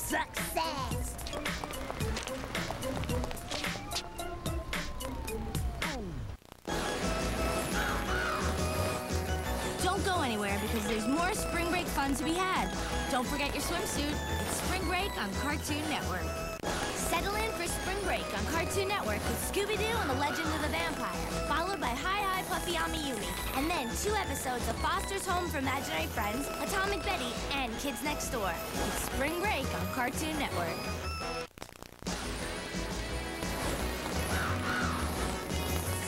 Success! Don't go anywhere because there's more spring break fun to be had. Don't forget your swimsuit. It's Spring Break on Cartoon Network. Settle in for Spring Break on Cartoon Network with Scooby-Doo and the Legend of the Vampire, followed by Hi Hi Puffy Amiyumi, and then 2 episodes of Foster's Home for Imaginary Friends, Atomic Betty, and Kids Next Door. It's Spring Break on Cartoon Network.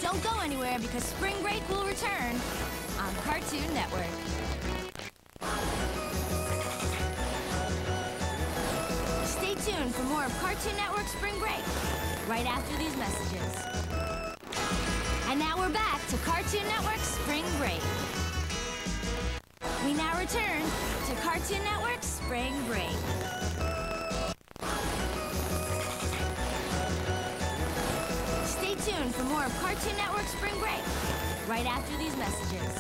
Don't go anywhere because Spring Break will return on Cartoon Network. Stay tuned for more of Cartoon Network Spring Break right after these messages. And now we're back to Cartoon Network Spring Break. We now return to Cartoon Network Spring Break. Stay tuned for more of Cartoon Network Spring Break right after these messages.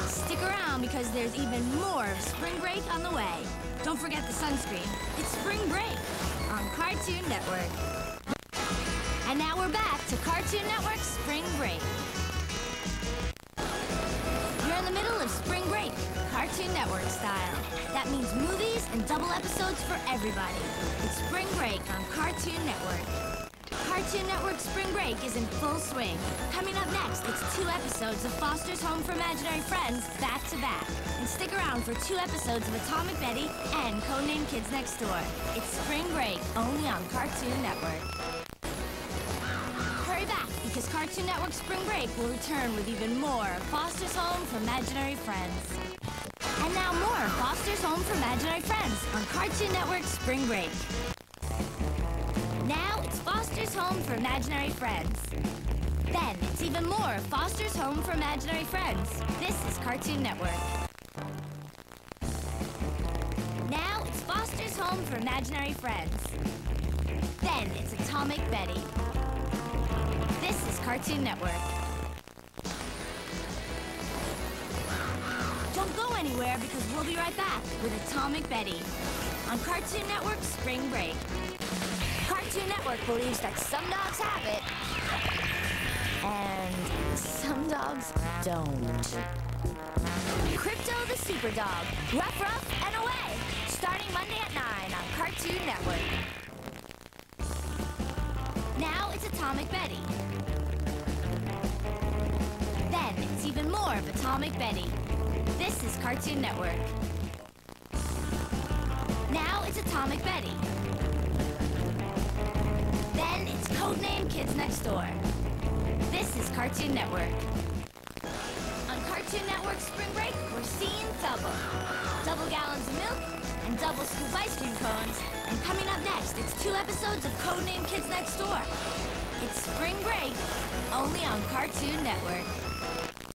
Stick around because there's even more of Spring Break on the way. Don't forget the sunscreen. It's Spring Break on Cartoon Network. And now we're back to Cartoon Network Spring Break. You're in the middle of Spring Break, Cartoon Network style. That means movies and double episodes for everybody. It's Spring Break on Cartoon Network. Cartoon Network Spring Break is in full swing. Coming up next, it's 2 episodes of Foster's Home for Imaginary Friends back to back. And stick around for 2 episodes of Atomic Betty and Codename Kids Next Door. It's Spring Break, only on Cartoon Network. Hurry back, because Cartoon Network Spring Break will return with even more of Foster's Home for Imaginary Friends. And now more of Foster's Home for Imaginary Friends on Cartoon Network Spring Break. Now it's Foster's Home for Imaginary Friends. Then it's even more of Foster's Home for Imaginary Friends. This is Cartoon Network. Now it's Foster's Home for Imaginary Friends. Then it's Atomic Betty. This is Cartoon Network. Don't go anywhere because we'll be right back with Atomic Betty on Cartoon Network Spring Break. Cartoon Network believes that some dogs have it, and some dogs don't. Crypto the Super Dog, rough, rough, and away, starting Monday at 9 on Cartoon Network. Now it's Atomic Betty. Then it's even more of Atomic Betty. This is Cartoon Network. Now it's Atomic Betty. Then it's Codename Kids Next Door. This is Cartoon Network. On Cartoon Network Spring Break, we're seeing double. Double gallons of milk and double scoop ice cream cones. And coming up next, it's 2 episodes of Codename Kids Next Door. It's Spring Break, only on Cartoon Network.